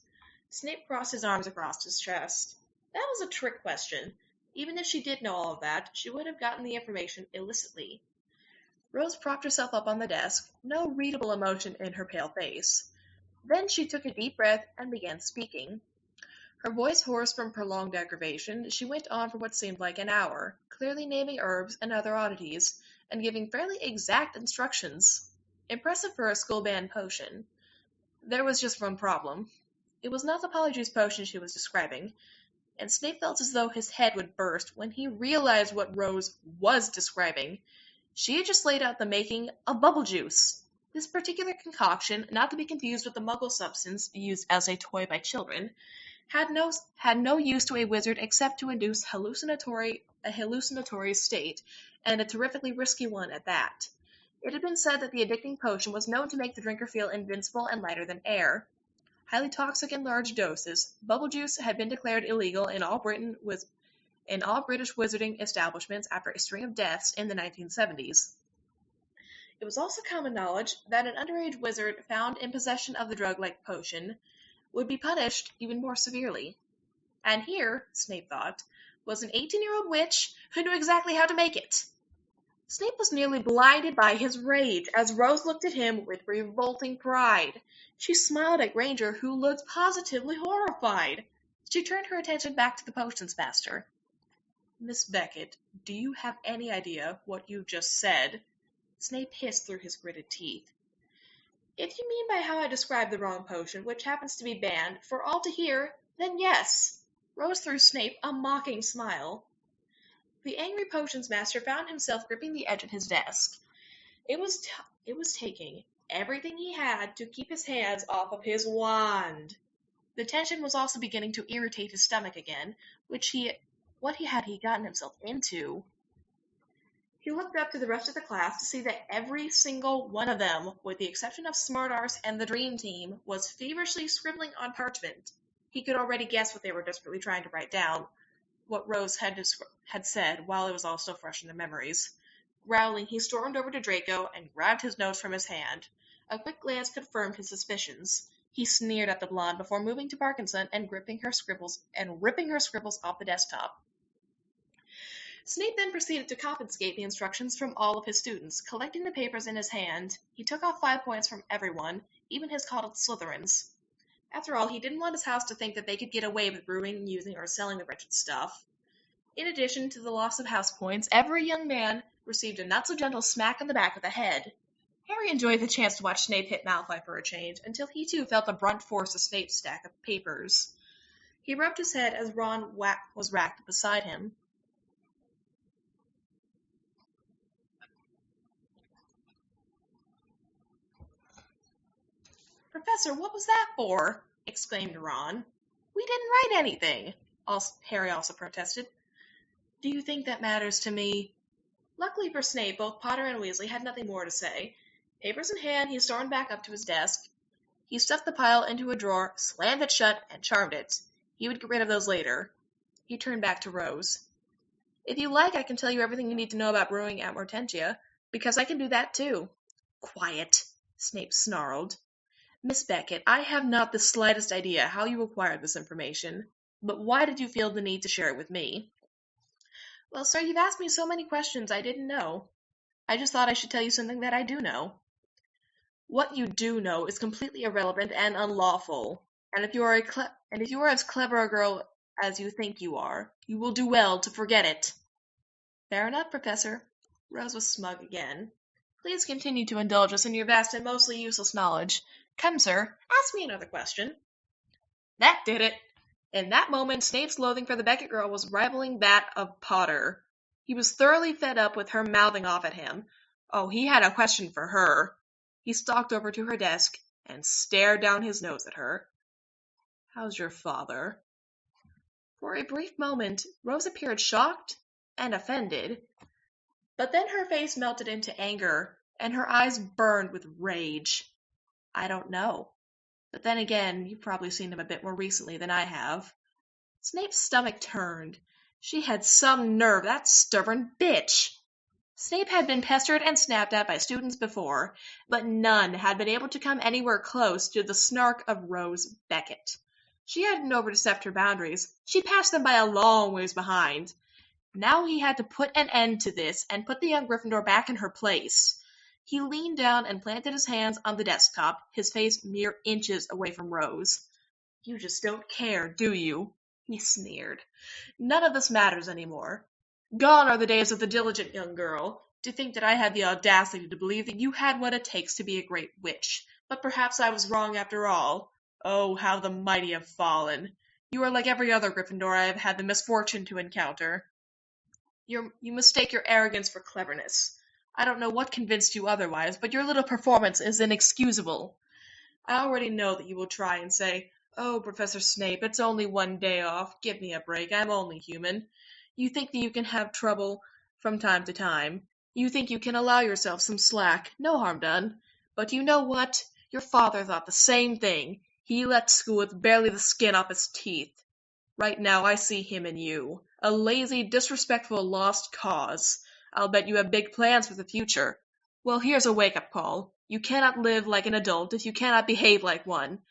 [SPEAKER 1] Snape crossed his arms across his chest. That was a trick question. Even if she did know all of that, she would have gotten the information illicitly. Rose propped herself up on the desk, no readable emotion in her pale face. Then she took a deep breath and began speaking. Her voice hoarse from prolonged aggravation, she went on for what seemed like an hour, clearly naming herbs and other oddities, and giving fairly exact instructions. Impressive for a school band potion. There was just one problem. It was not the polyjuice potion she was describing, and Snape felt as though his head would burst when he realized what Rose was describing. She had just laid out the making of bubble juice. This particular concoction, not to be confused with the muggle substance used as a toy by children, had no use to a wizard except to induce a hallucinatory state, and a terrifically risky one at that. It had been said that the addicting potion was known to make the drinker feel invincible and lighter than air. Highly toxic in large doses, bubble juice had been declared illegal in all British wizarding establishments after a string of deaths in the 1970s. It was also common knowledge that an underage wizard found in possession of the drug-like potion would be punished even more severely. And here, Snape thought, was an 18-year-old witch who knew exactly how to make it. Snape was nearly blinded by his rage as Rose looked at him with revolting pride. She smiled at Granger, who looked positively horrified. She turned her attention back to the potions master. Miss Beckett, do you have any idea what you just said? Snape hissed through his gritted teeth. If you mean by how I described the wrong potion, which happens to be banned, for all to hear, then yes. Rose threw Snape a mocking smile. The angry potions master found himself gripping the edge of his desk. It was taking everything he had to keep his hands off of his wand. The tension was also beginning to irritate his stomach again, what had he gotten himself into? He looked up to the rest of the class to see that every single one of them, with the exception of Smartass and the Dream Team, was feverishly scribbling on parchment. He could already guess what they were desperately trying to write down, what Rose had said while it was all so fresh in their memories. Growling, he stormed over to Draco and grabbed his notes from his hand. A quick glance confirmed his suspicions. He sneered at the blonde before moving to Parkinson and ripping her scribbles off the desktop. Snape then proceeded to confiscate the instructions from all of his students. Collecting the papers in his hand, he took off 5 points from everyone, even his coddled Slytherins. After all, he didn't want his house to think that they could get away with brewing, using, or selling the wretched stuff. In addition to the loss of house points, every young man received a not-so-gentle smack on the back of the head. Harry enjoyed the chance to watch Snape hit Malfoy for a change, until he too felt the brunt force of Snape's stack of papers. He rubbed his head as Ron was racked beside him. "Professor, what was that for?" exclaimed Ron. "We didn't write anything," Harry also protested. "Do you think that matters to me?" Luckily for Snape, both Potter and Weasley had nothing more to say. Papers in hand, he stormed back up to his desk. He stuffed the pile into a drawer, slammed it shut, and charmed it. He would get rid of those later. He turned back to Rose. "If you like, I can tell you everything you need to know about brewing at Mortentia, because I can do that too." "Quiet," Snape snarled. "Miss Beckett, I have not the slightest idea how you acquired this information, but why did you feel the need to share it with me?" "Well, sir, you've asked me so many questions I didn't know. I just thought I should tell you something that I do know." "What you do know is completely irrelevant and unlawful, and if you are as clever a girl as you think you are, you will do well to forget it." "Fair enough, Professor." Rose was smug again. "Please continue to indulge us in your vast and mostly useless knowledge. Come, sir, ask me another question." That did it. In that moment, Snape's loathing for the Beckett girl was rivaling that of Potter. He was thoroughly fed up with her mouthing off at him. Oh, he had a question for her. He stalked over to her desk and stared down his nose at her. "How's your father?" For a brief moment, Rose appeared shocked and offended, but then her face melted into anger, and her eyes burned with rage. "I don't know. But then again, you've probably seen him a bit more recently than I have." Snape's stomach turned. She had some nerve, that stubborn bitch! Snape had been pestered and snapped at by students before, but none had been able to come anywhere close to the snark of Rose Beckett. She hadn't overstepped her boundaries. She'd passed them by a long ways behind. Now he had to put an end to this and put the young Gryffindor back in her place. He leaned down and planted his hands on the desktop, his face mere inches away from Rose. "You just don't care, do you?" he sneered. "None of this matters anymore. Gone are the days of the diligent young girl. To think that I had the audacity to believe that you had what it takes to be a great witch. But perhaps I was wrong after all. Oh, how the mighty have fallen. You are like every other Gryffindor I have had the misfortune to encounter. You mistake your arrogance for cleverness. I don't know what convinced you otherwise, but your little performance is inexcusable. I already know that you will try and say, 'Oh, Professor Snape, it's only one day off. Give me a break. I'm only human.' You think that you can have trouble from time to time. You think you can allow yourself some slack. No harm done. But you know what? Your father thought the same thing. He left school with barely the skin off his teeth. Right now I see him in you. A lazy, disrespectful, lost cause. I'll bet you have big plans for the future. Well, here's a wake-up call. You cannot live like an adult if you cannot behave like one.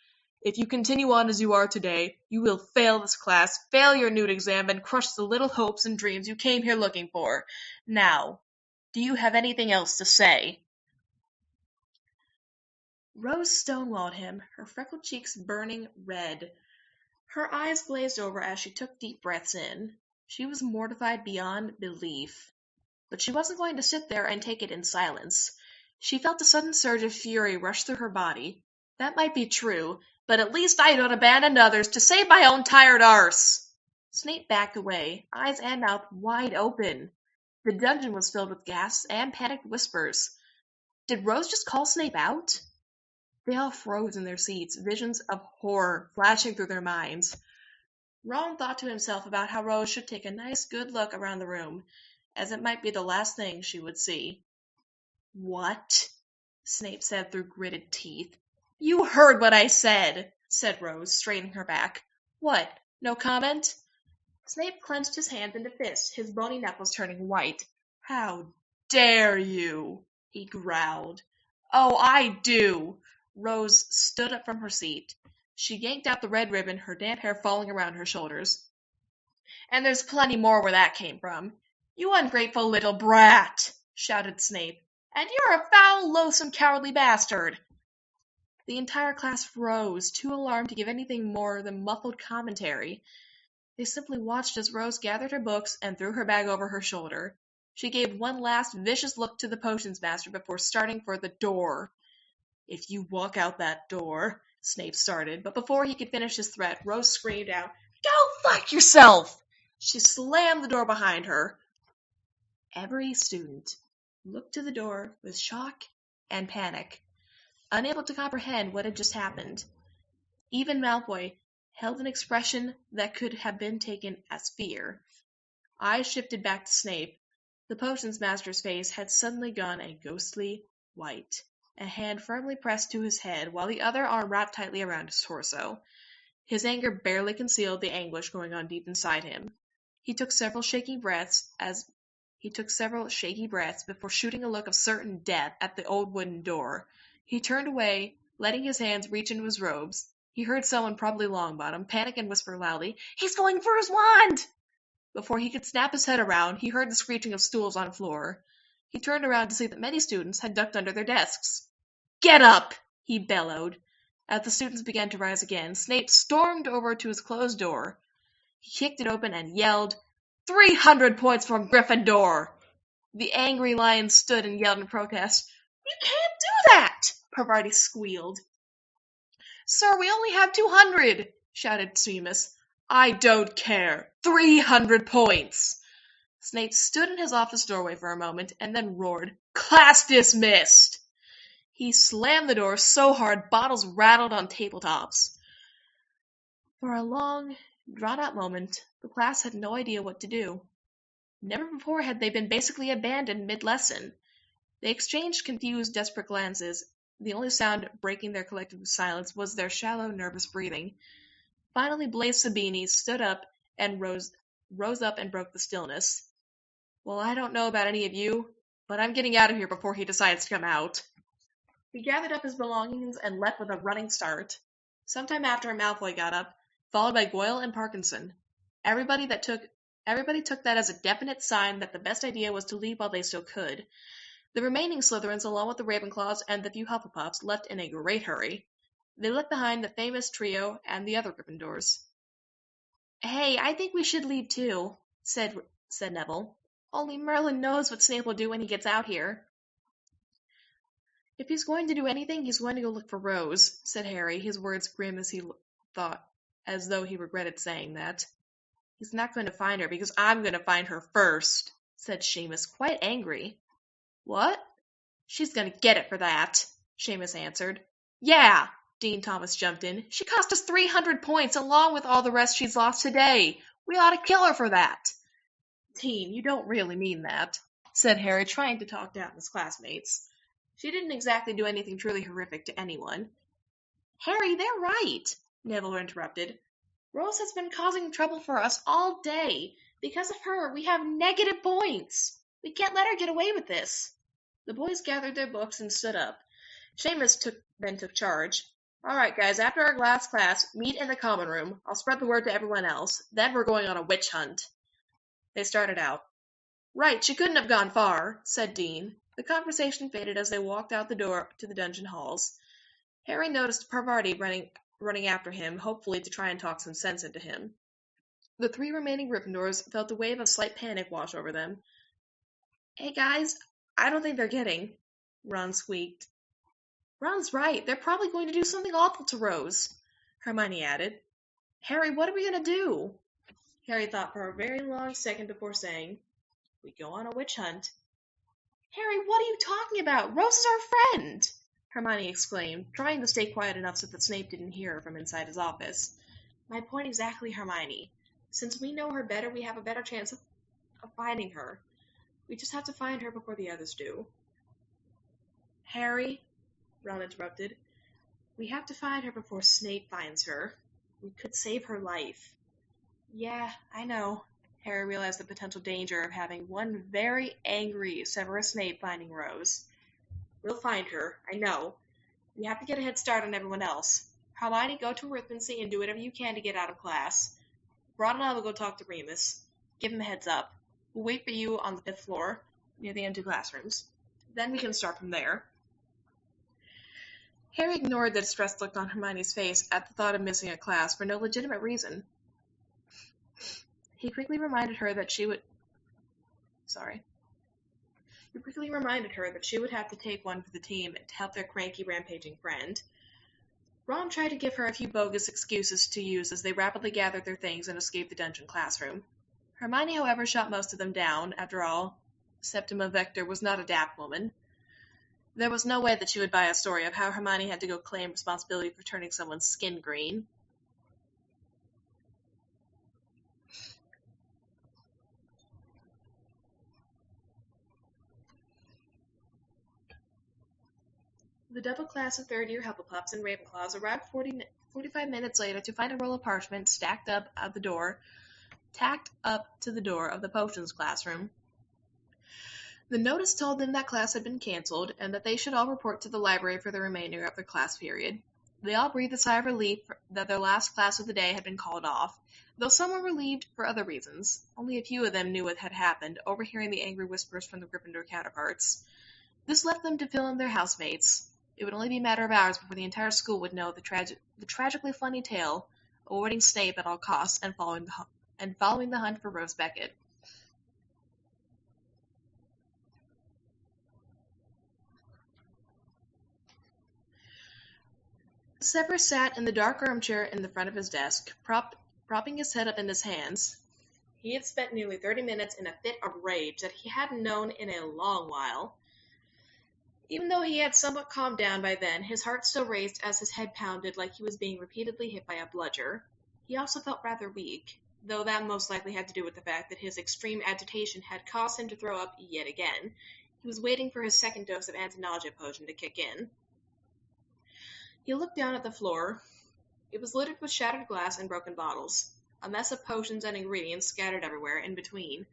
[SPEAKER 1] If you continue on as you are today, you will fail this class, fail your Newt exam, and crush the little hopes and dreams you came here looking for. Now, do you have anything else to say?" Rose stonewalled him, her freckled cheeks burning red. Her eyes glazed over as she took deep breaths in. She was mortified beyond belief. But she wasn't going to sit there and take it in silence. She felt a sudden surge of fury rush through her body. That might be true, but at least I don't abandon others to save my own tired arse. Snape backed away, eyes and mouth wide open. The dungeon was filled with gasps and panicked whispers. Did Rose just call Snape out? They all froze in their seats, visions of horror flashing through their minds. Ron thought to himself about how Rose should take a nice good look around the room, as it might be the last thing she would see. "What?" Snape said through gritted teeth. "You heard what I said," said Rose, straightening her back. "What? No comment?" Snape clenched his hands into fists, his bony knuckles turning white. "How dare you?" he growled. "Oh, I do." Rose stood up from her seat. She yanked out the red ribbon, her damp hair falling around her shoulders. "And there's plenty more where that came from. You ungrateful little brat, shouted Snape, and you're a foul, loathsome, cowardly bastard. The entire class rose, too alarmed to give anything more than muffled commentary. They simply watched as Rose gathered her books and threw her bag over her shoulder. She gave one last vicious look to the potions master before starting for the door. If you walk out that door, Snape started, but before he could finish his threat, Rose screamed out, Go fuck yourself! She slammed the door behind her. Every student looked to the door with shock and panic, unable to comprehend what had just happened. Even Malfoy held an expression that could have been taken as fear. Eyes shifted back to Snape. The potions master's face had suddenly gone a ghostly white, a hand firmly pressed to his head, while the other arm wrapped tightly around his torso. His anger barely concealed the anguish going on deep inside him. He took several shaky breaths before shooting a look of certain death at the old wooden door. He turned away, letting his hands reach into his robes. He heard someone, probably Longbottom, panic and whisper loudly, He's going for his wand! Before he could snap his head around, he heard the screeching of stools on the floor. He turned around to see that many students had ducked under their desks. Get up! He bellowed. As the students began to rise again, Snape stormed over to his closed door. He kicked it open and yelled, 300 points from Gryffindor! The angry lions stood and yelled in protest. You can't do that! Parvati squealed. Sir, we only have 200, shouted Seamus. I don't care. 300 points! Snape stood in his office doorway for a moment and then roared, Class dismissed! He slammed the door so hard bottles rattled on tabletops. For a long, drawn-out moment, the class had no idea what to do. Never before had they been basically abandoned mid-lesson. They exchanged confused, desperate glances. The only sound breaking their collective silence was their shallow, nervous breathing. Finally, Blaise Sabini stood up and rose up and broke the stillness. Well, I don't know about any of you, but I'm getting out of here before he decides to come out. He gathered up his belongings and left with a running start. Sometime after, Malfoy got up, followed by Goyle and Parkinson. Everybody took that as a definite sign that the best idea was to leave while they still could. The remaining Slytherins, along with the Ravenclaws and the few Hufflepuffs, left in a great hurry. They left behind the famous trio and the other Gryffindors. Hey, I think we should leave too, said Neville. Only Merlin knows what Snape will do when he gets out here. If he's going to do anything, he's going to go look for Rose, said Harry, his words grim as he thought, as though he regretted saying that. He's not going to find her because I'm going to find her first, said Seamus, quite angry. What? She's going to get it for that, Seamus answered. Yeah, Dean Thomas jumped in. She cost us 300 points along with all the rest she's lost today. We ought to kill her for that. Dean, you don't really mean that, said Harry, trying to talk down his classmates. She didn't exactly do anything truly horrific to anyone. Harry, they're right, Neville interrupted. Rose has been causing trouble for us all day. Because of her, we have negative points. We can't let her get away with this. The boys gathered their books and stood up. Seamus then took charge. All right, guys, after our last class, meet in the common room. I'll spread the word to everyone else. Then we're going on a witch hunt. They started out. Right, she couldn't have gone far, said Dean. The conversation faded as they walked out the door to the dungeon halls. Harry noticed Parvati running after him, hopefully to try and talk some sense into him. The 3 remaining Gryffindors felt a wave of slight panic wash over them. Hey guys, I don't think they're kidding, Ron squeaked. Ron's right, they're probably going to do something awful to Rose, Hermione added. Harry, what are we going to do? Harry thought for a very long second before saying, We go on a witch hunt. Harry, what are you talking about? Rose is our friend, Hermione exclaimed, trying to stay quiet enough so that Snape didn't hear her from inside his office. My point exactly, Hermione. Since we know her better, we have a better chance of finding her. We just have to find her before the others do. Harry, Ron interrupted, we have to find her before Snape finds her. We could save her life. Yeah, I know. Harry realized the potential danger of having one very angry Severus Snape finding Rose. We'll find her, I know. We have to get a head start on everyone else. Hermione, go to arithmancy and do whatever you can to get out of class. Ron and I will go talk to Remus. Give him a heads up. We'll wait for you on the 5th floor, near the empty classrooms. Then we can start from there. Harry ignored the distressed look on Hermione's face at the thought of missing a class for no legitimate reason. He quickly reminded her that she would have to take one for the team to help their cranky, rampaging friend. Ron tried to give her a few bogus excuses to use as they rapidly gathered their things and escaped the dungeon classroom. Hermione, however, shot most of them down. After all, Septima Vector was not a daft woman. There was no way that she would buy a story of how Hermione had to go claim responsibility for turning someone's skin green. The double class of third-year Hufflepuffs and Ravenclaws arrived 45 minutes later to find a roll of parchment tacked up to the door of the potions classroom. The notice told them that class had been cancelled and that they should all report to the library for the remainder of their class period. They all breathed a sigh of relief that their last class of the day had been called off, though some were relieved for other reasons. Only a few of them knew what had happened, overhearing the angry whispers from the Gryffindor counterparts. This left them to fill in their housemates. It would only be a matter of hours before the entire school would know the tragically funny tale, avoiding Snape at all costs and following the hunt for Rose Beckett. Severus sat in the dark armchair in the front of his desk, propping his head up in his hands. He had spent nearly 30 minutes in a fit of rage that he hadn't known in a long while. Even though he had somewhat calmed down by then, his heart still raced as his head pounded like he was being repeatedly hit by a bludger. He also felt rather weak, though that most likely had to do with the fact that his extreme agitation had caused him to throw up yet again. He was waiting for his second dose of anti-nausea potion to kick in. He looked down at the floor. It was littered with shattered glass and broken bottles, a mess of potions and ingredients scattered everywhere in between.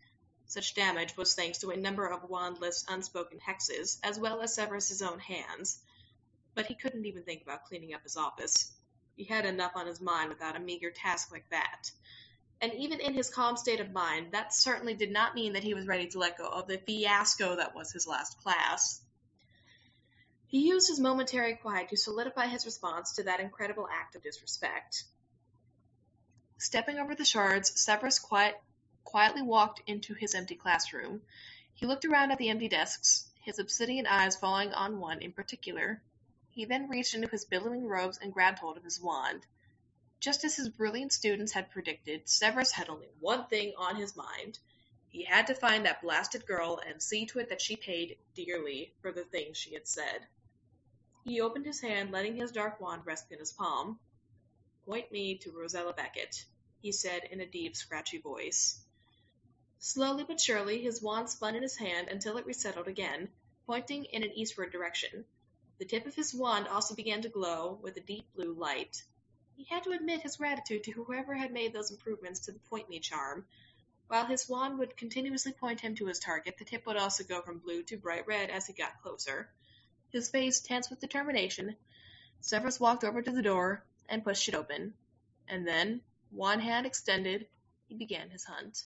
[SPEAKER 1] Such damage was thanks to a number of wandless unspoken hexes, as well as Severus's own hands. But he couldn't even think about cleaning up his office. He had enough on his mind without a meager task like that. And even in his calm state of mind, that certainly did not mean that he was ready to let go of the fiasco that was his last class. He used his momentary quiet to solidify his response to that incredible act of disrespect. Stepping over the shards, Severus quietly walked into his empty classroom. He looked around at the empty desks, his obsidian eyes falling on one in particular. He then reached into his billowing robes and grabbed hold of his wand. Just as his brilliant students had predicted, Severus had only one thing on his mind. He had to find that blasted girl and see to it that she paid dearly for the things she had said. He opened his hand, letting his dark wand rest in his palm. "Point me to Rosella Beckett," he said in a deep, scratchy voice. Slowly but surely, his wand spun in his hand until it resettled again, pointing in an eastward direction. The tip of his wand also began to glow with a deep blue light. He had to admit his gratitude to whoever had made those improvements to the Point Me charm. While his wand would continuously point him to his target, the tip would also go from blue to bright red as he got closer. His face tense with determination, Severus walked over to the door and pushed it open. And then, one hand extended, he began his hunt.